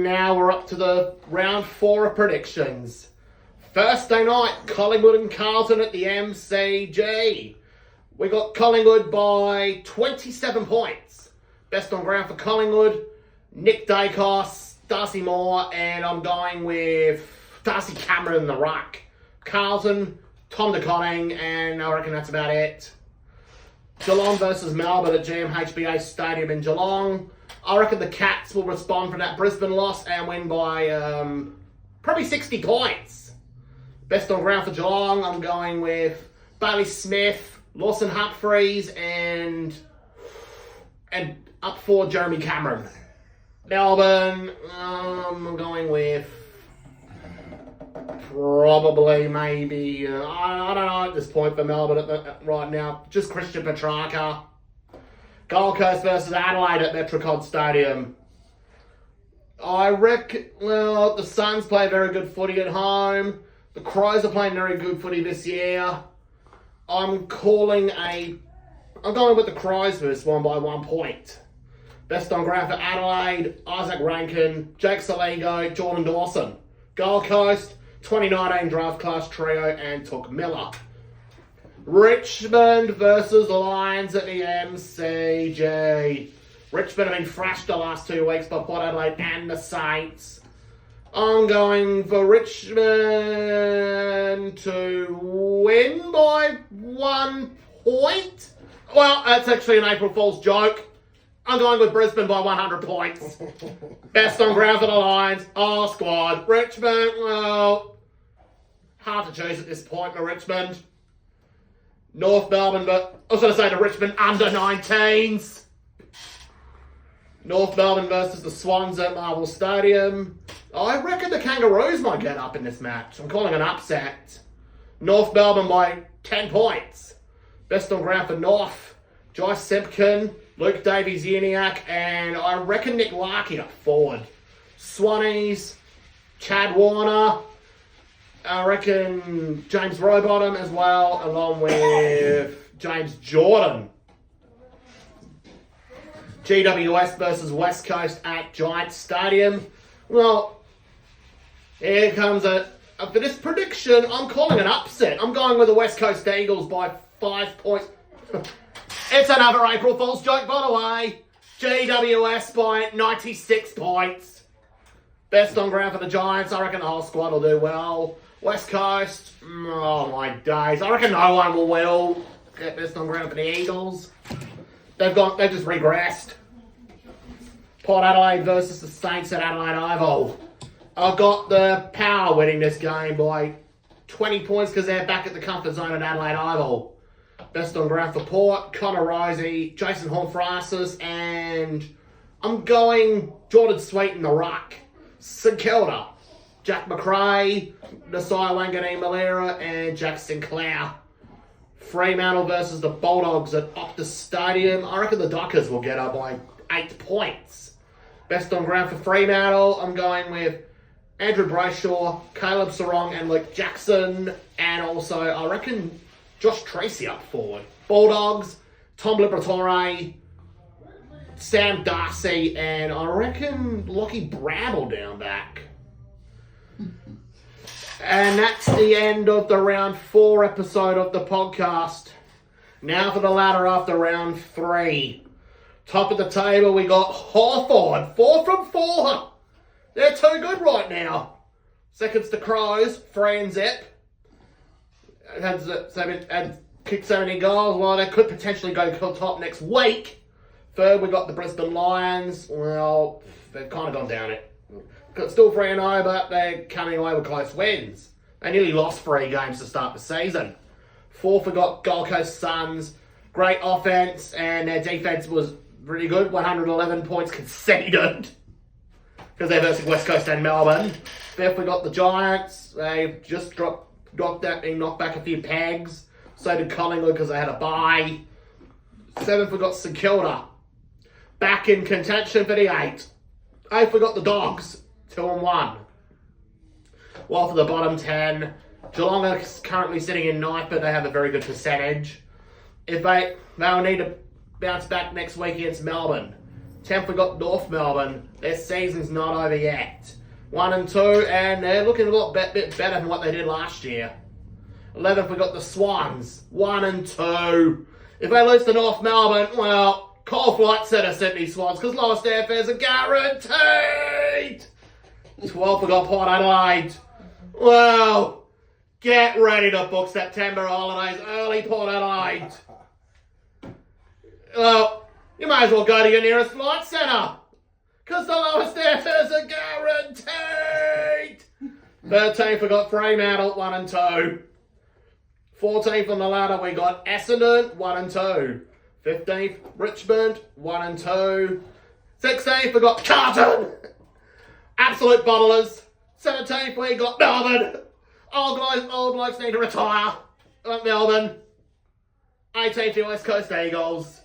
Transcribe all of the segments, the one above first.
now we're up to the round 4 of predictions. Thursday night, Collingwood and Carlton at the MCG. We got Collingwood by 27 points. Best on ground for Collingwood, Nick Dacos, Darcy Moore, and I'm going with Darcy Cameron in the ruck. Carlton, Tom DeConning, and I reckon that's about it. Geelong versus Melbourne at GMHBA Stadium in Geelong. I reckon the Cats will respond from that Brisbane loss and win by probably 60 points. Best on ground for Geelong, I'm going with Bailey Smith, Lawson Humphreys, and up for Jeremy Cameron. Melbourne, I'm going with probably maybe, I don't know at this point for Melbourne right now. Just Christian Petrarca. Gold Coast versus Adelaide at Metricon Stadium. I reckon, well, the Suns play very good footy at home. The Crows are playing very good footy this year. I'm going with the Crows for this one by 1 point. Best on ground for Adelaide, Isaac Rankin, Jake Saligo, Jordan Dawson. Gold Coast, 2019 draft class trio, and Took Miller. Richmond versus Lions at the MCG. Richmond have been thrashed the last 2 weeks by Port Adelaide and the Saints. I'm going for Richmond to win by 1 point. Well, that's actually an April Fool's joke. I'm going with Brisbane by 100 points. Best on ground for the Lions. Oh, squad. Richmond, well, hard to choose at this point for Richmond. North Melbourne, but I was going to say the Richmond under-19s. North Melbourne versus the Swans at Marvel Stadium. I reckon the Kangaroos might get up in this match. I'm calling an upset. North Melbourne by 10 points. Best on ground for North. Joyce Simpkin, Luke Davies-Uniacke, and I reckon Nick Lachie up forward. Swannies, Chad Warner, I reckon James Rowbottom as well, along with James Jordan. GWS versus West Coast at Giants Stadium. Well, here comes for this prediction, I'm calling an upset. I'm going with the West Coast Eagles by 5 points. It's another April Fool's joke, by the way. GWS by 96 points. Best on ground for the Giants. I reckon the whole squad will do well. West Coast, oh my days. I reckon no one will get best on ground for the Eagles. They've just regressed. Port Adelaide versus the Saints at Adelaide Oval. I've got the Power winning this game by 20 points because they're back at the comfort zone at Adelaide Oval. Best on ground for Port, Connor Risey, Jason Horne-Francis, and I'm going Jordan Sweet in the ruck. St Kilda, Jack McRae, Nasai Wanganeen-Malera, and Jack Sinclair. Fremantle versus the Bulldogs at Optus Stadium. I reckon the Dockers will get up by 8 points. Best on ground for Fremantle, I'm going with Andrew Brayshaw, Caleb Sarong, and Luke Jackson. And also, I reckon Josh Tracy up forward. Bulldogs, Tom Liberatore, Sam Darcy, and I reckon Lachie Bramble down back. And that's the end of the round 4 episode of the podcast. Now for the ladder after round 3. Top of the table, we got Hawthorn. 4 from 4. They're too good right now. Second's the Crows, 3 and Zip. Had kicked 70 goals. Well, they could potentially go top next week. Third, we got the Brisbane Lions. Well, they've kind of gone down it. Still 3-0, but they're coming away with close wins. They nearly lost 3 games to start the season. Fourth, we got Gold Coast Suns. Great offense, and their defense was really good. 111 points conceded because they're versus West Coast and Melbourne. Fifth, we got the Giants. They've just knocked back a few pegs. So did Collingwood because they had a bye. Seventh, we got St Kilda. Back in contention for the 8. Eighth, we got the Dogs. 2-1. While for the bottom 10, Geelong are currently sitting in 9th, but they have a very good percentage. If they'll need to bounce back next week against Melbourne. 10th we got North Melbourne. Their season's not over yet. 1 and 2, and they're looking a lot bit better than what they did last year. 11th we got the Swans. 1 and 2. If they lose to North Melbourne, well, call flights to the Sydney Swans, because lowest airfares are guaranteed. 12th we got Port Adelaide. Well, get ready to book September holidays early, Port Adelaide. Well, you may as well go to your nearest flight centre, because the lowest airfares are guaranteed. 13th we got Fremantle, 1 and 2. 14th on the ladder we got Essendon, 1 and 2. 15th Richmond, 1 and 2. 16th we got Carlton, absolute bottlers. 17th we got Melbourne, old blokes need to retire. Melbourne. 18th the West Coast Eagles,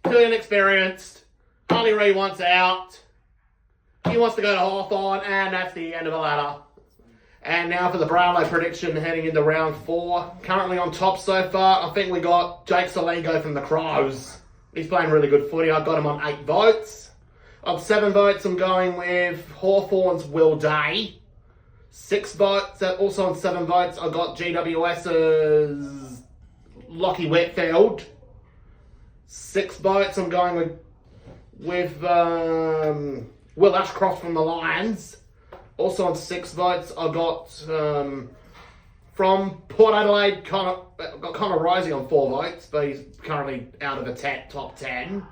too inexperienced. Harley Reid wants out. He wants to go to Hawthorn, and that's the end of the ladder. And now for the Brownlow prediction heading into round 4. Currently on top so far, I think we got Jake Solingo from the Crows. He's playing really good footy. I got him on 8 votes. Of 7 votes, I'm going with Hawthorn's Will Day. 6 votes, also on 7 votes, I got GWS's Lachie Whitfield. 6 votes, I'm going with Will Ashcroft from the Lions. Also on 6 votes, I got from Port Adelaide, got Connor Rising on 4 votes, but he's currently out of the top 10.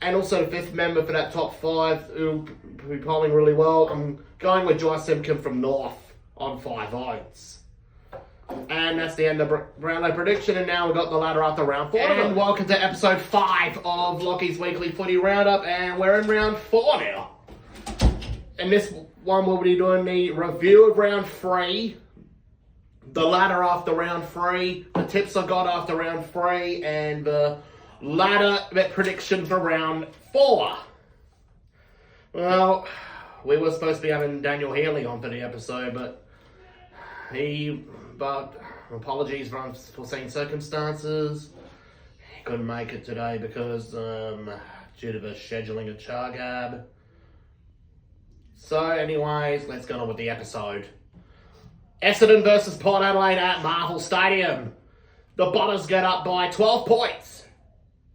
And also the 5th member for that top 5, who'll be polling really well. I'm going with Joy Simpkin from North on 5 votes. And that's the end of Brownlow prediction, and now we've got the ladder after round 4. And welcome to episode 5 of Lachie's Weekly Footy Roundup, and we're in round 4 now. In this one, we'll be doing the review of round 3, the ladder after round 3, the tips I got after round 3, and the ladder prediction for round 4. Well, we were supposed to be having Daniel Healy on for the episode, but apologies for unforeseen circumstances. He couldn't make it today because due to the scheduling of Chargab. So anyways, let's get on with the episode. Essendon versus Port Adelaide at Marvel Stadium. The Botters get up by 12 points.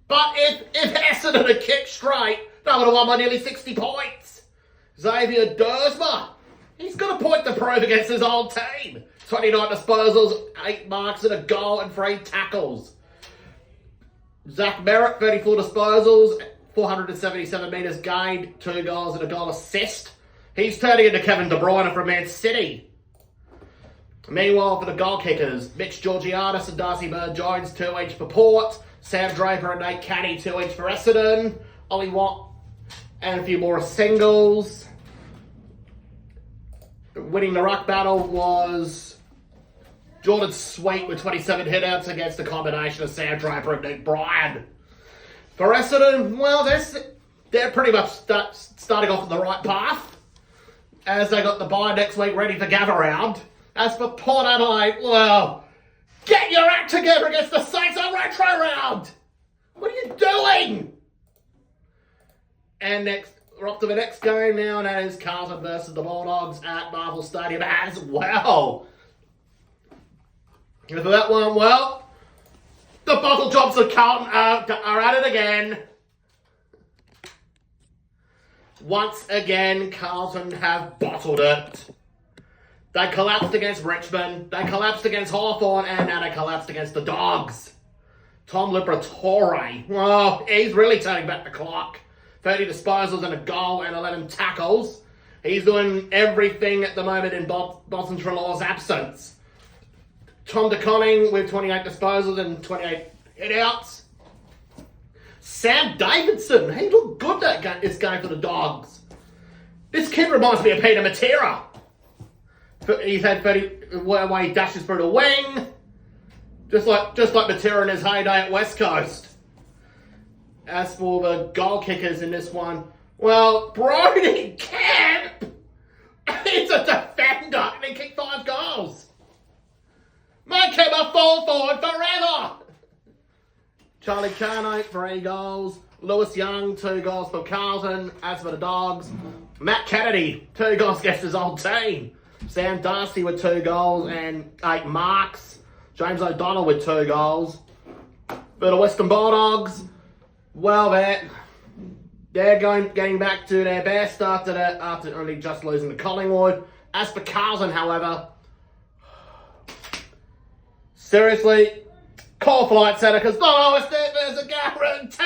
But if Essendon had kicked straight, they would have won by nearly 60 points. Xavier Dersma, he's got a point to prove against his old team. 29 disposals, 8 marks and a goal and 3 tackles. Zach Merritt, 34 disposals, 477 metres gained, 2 goals and a goal assist. He's turning into Kevin De Bruyne from Man City. Meanwhile, for the goal kickers, Mitch Georgiadis and Darcy Bird-Jones, 2 each for Port. Sam Draper and Nate Caddy, 2 each for Essendon. Ollie Watt and a few more singles. Winning the ruck battle was Jordan Sweet with 27 hitouts against a combination of Sam Draper and Nick Bryan. For Essendon, well, they're pretty much starting off on the right path, as they got the bye next week ready for gather round. As for Port Adelaide, well, get your act together against the Saints on retro round! What are you doing? And next, we're off to the next game now, and that is Carlton versus the Bulldogs at Marvel Stadium as well. And for that one, well, the bottle jobs of Carlton are at it again. Once again, Carlton have bottled it. They collapsed against Richmond, they collapsed against Hawthorn, and now they collapsed against the Dogs. Tom Liberatore, well, he's really turning back the clock. 30 disposals and a goal and 11 tackles. He's doing everything at the moment in Boston Trelaw's absence. Tom DeConning with 28 disposals and 28 hitouts. Sam Davidson, he looked good this game for the Dogs. This kid reminds me of Peter Matera. He's had 30 where he dashes through the wing, just like Matera in his heyday at West Coast. As for the goal kickers in this one, well, Brody Kemp, he's a defender and he kicked 5 goals. Make him a full forward forever. Riley Carno, 3 goals. Lewis Young, 2 goals for Carlton. As for the Dogs, Matt Kennedy, 2 goals against his old team. Sam Darcy with 2 goals and 8 marks. James O'Donnell with 2 goals. For the Western Bulldogs, well, they're getting back to their best after only just losing to Collingwood. As for Carlton, however, seriously, call Flight Centre because the lowest there's a guaranteed.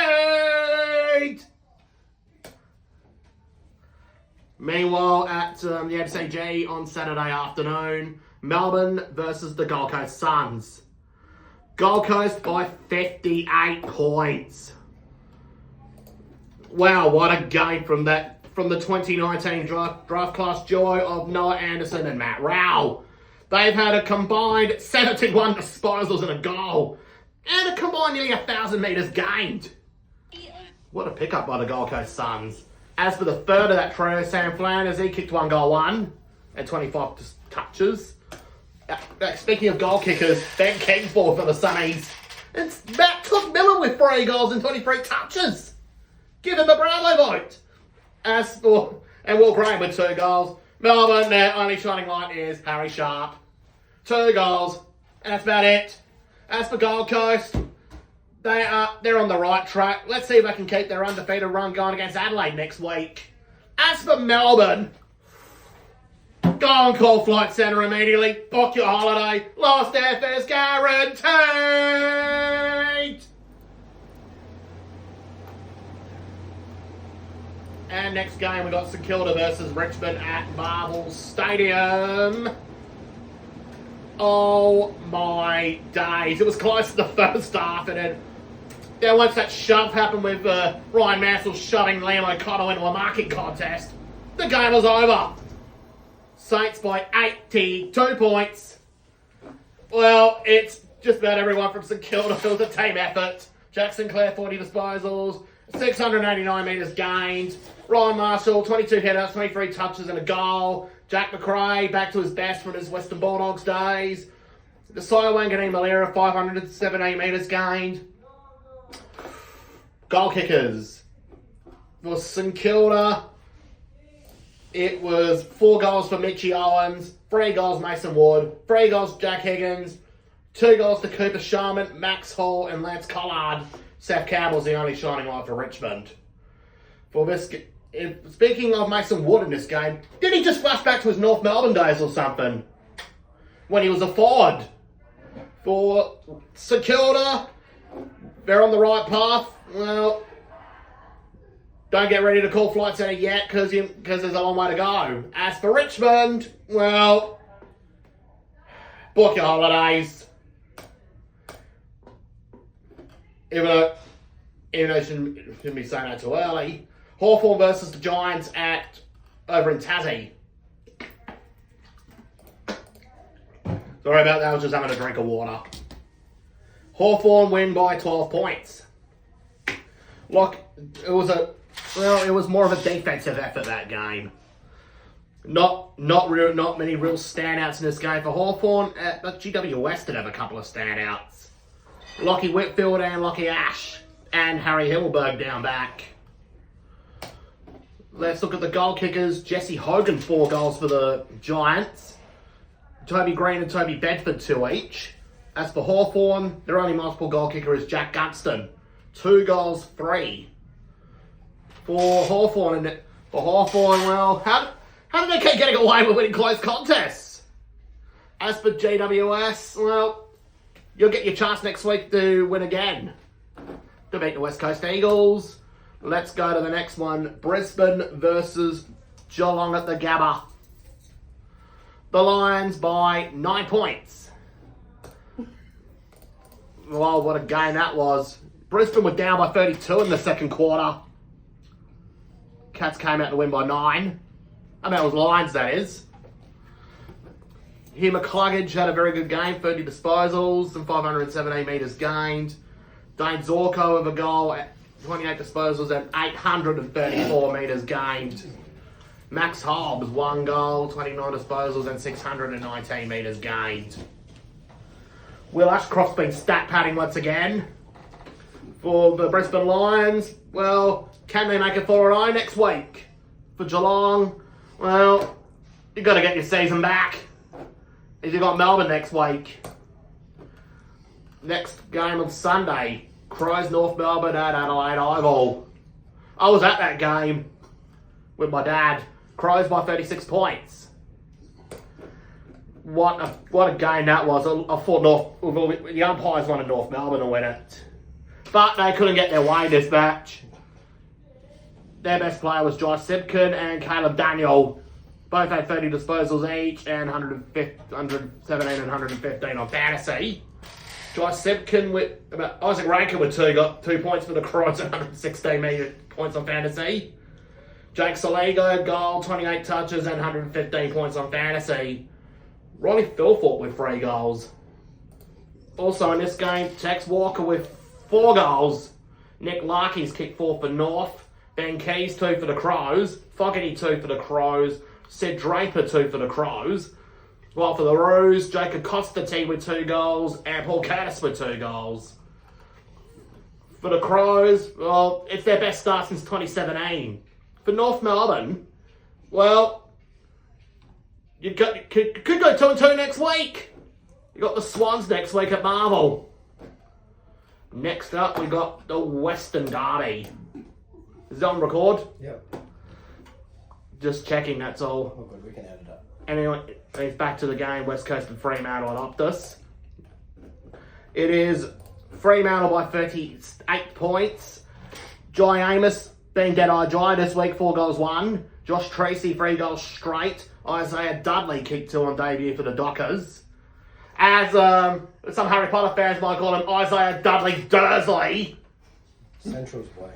Meanwhile, at the MCG on Saturday afternoon, Melbourne versus the Gold Coast Suns. Gold Coast by 58 points. Wow, what a game from the 2019 draft class duo of Noah Anderson and Matt Rowell. They've had a combined 71 disposals and a goal, and a combined nearly 1,000 metres gained. What a pickup by the Gold Coast Suns. As for the third of that trio, Sam Flanders, he kicked 1 goal, 1 and 25 touches. Speaking of goal kickers, Ben Kingsford for the Sunnies. It's Matt Cook Miller with 3 goals and 23 touches. Give him a Bravo vote. As for, and Will Graham with 2 goals. Melbourne, their only shining light is Harry Sharp. 2 goals, and that's about it. As for Gold Coast, they're on the right track. Let's see if they can keep their undefeated run going against Adelaide next week. As for Melbourne, go and call Flight Centre immediately. Book your holiday. Last airfare's guaranteed. And next game, we got St Kilda versus Richmond at Marvel Stadium. Oh my days. It was close to the first half, and then once that shove happened with Ryan Mansell shoving Liam O'Connell into a marking contest, the game was over. Saints by 82 points. Well, it's just about everyone from St Kilda who was a team effort. Jack Sinclair, 40 disposals, 689 metres gained. Ryan Marshall, 22 headouts, 23 touches and a goal. Jack McRae, back to his best from his Western Bulldogs days. The Wanganeen Malera, 517 metres gained. Goal kickers. For St Kilda, it was 4 goals for Mitchie Owens, 3 goals Mason Wood, 3 goals Jack Higgins, 2 goals to Cooper Sharman, Max Hall and Lance Collard. Seth Campbell's the only shining light for Richmond. For this, speaking of Mason Wood in this game, did he just flash back to his North Melbourne days or something? When he was a forward. For St Kilda, they're on the right path. Well, don't get ready to call Flight Centre yet because there's a long way to go. As for Richmond, well, book your holidays. Even though shouldn't be saying that too early. Hawthorn versus the Giants over in Tassie. Sorry about that, I was just having a drink of water. Hawthorn win by 12 points. Look, it was more of a defensive effort that game. Not many real standouts in this game for Hawthorn, but GW West did have a couple of standouts. Lachie Whitfield and Lachie Ash and Harry Himmelberg down back. Let's look at the goal kickers. Jesse Hogan, 4 goals for the Giants. Toby Green and Toby Bedford, 2 each. As for Hawthorn, their only multiple goal kicker is Jack Gunston. 2 goals, 3. For Hawthorn, well, how did they keep getting away with winning close contests? As for GWS, well, you'll get your chance next week to win again. To beat the West Coast Eagles. Let's go to the next one. Brisbane versus Geelong at the Gabba. The Lions by 9 points. Well, what a game that was. Brisbane were down by 32 in the second quarter. Cats came out to win by 9. I mean, it was Lions, that is. Hugh McCluggage had a very good game, 30 disposals and 517 metres gained. Dane Zorko with a goal at 28 disposals and 834 metres gained. Max Hobbs, 1 goal, 29 disposals and 619 metres gained. Will Ashcroft's been stat padding once again. For the Brisbane Lions, well, can they make it 4-0 next week? For Geelong, well, you've got to get your season back. If you've got Melbourne next week. Next game on Sunday, Crows North Melbourne at Adelaide Oval. I was at that game with my dad. Crows by 36 points. What a game that was. I thought the umpires wanted North Melbourne to win it. But they couldn't get their way this match. Their best player was Josh Simpkin and Caleb Daniel. Both had 30 disposals each and 117 and 115 on fantasy. Josh Simpkin with Isaac Rankin with 2 points for the Crows and 116 points on fantasy. Jake Saligo, goal, 28 touches and 115 points on fantasy. Ronnie Philthorpe with 3 goals. Also in this game, Tex Walker with 4 goals. Nick Lachie's kicked 4 for North. Ben Keys 2 for the Crows. Fogarty 2 for the Crows. Sid Draper 2 for the Crows. While for the Roos, Jacob Constantine with 2 goals and Paul Curtis with 2 goals. For the Crows, well, it's their best start since 2017. For North Melbourne, well, you could go 2-2 next week. You got the Swans next week at Marvel. Next up, we got the Western Derby. Is it on record? Yep. Just checking, that's all. Oh, good. We can add it up. Anyway, it's back to the game, West Coast and Fremantle at Optus. It is Fremantle by 38 points. Jai Amos being Dead-Eye Jai this week, 4 goals, 1. Josh Tracy, 3 goals straight. Isaiah Dudley kicked 2 on debut for the Dockers. As some Harry Potter fans might call him, Isaiah Dudley Dursley. Central's play.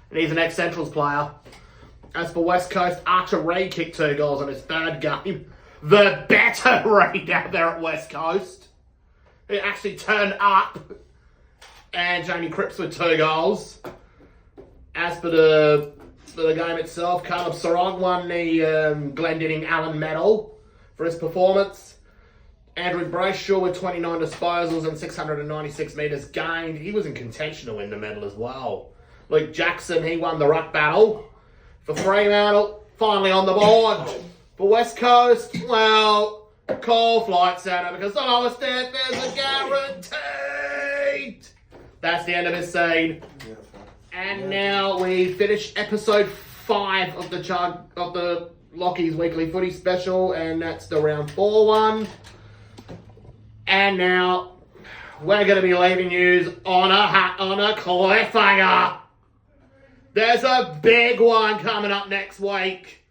And he's an ex-Centrals player. As for West Coast, Archer Reid kicked 2 goals on his 3rd game. The better Reid out there at West Coast. He actually turned up. And Jamie Cripps with 2 goals. As for the game itself, Caleb Sarong won the Glendinning Allen Medal for his performance. Andrew Brayshaw with 29 disposals and 696 metres gained. He was in contention to win the medal as well. Luke Jackson, he won the ruck battle. For Fremantle, finally on the board. For West Coast, well, call Flight Centre because our step is a guaranteed. That's the end of this scene. Beautiful. And now we finish episode 5 of the Lachie's Weekly Footy Special, and that's the round 4 one. And now we're going to be leaving you on a cliffhanger. There's a big one coming up next week.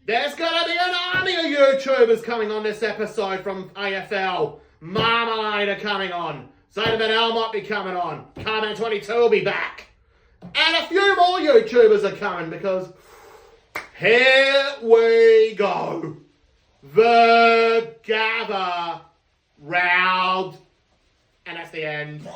There's going to be an army of YouTubers coming on this episode from AFL. Marmalade are coming on. Zayden Benell might be coming on. Carman 22 will be back. And a few more YouTubers are coming because here we go. The Gather round. And that's the end.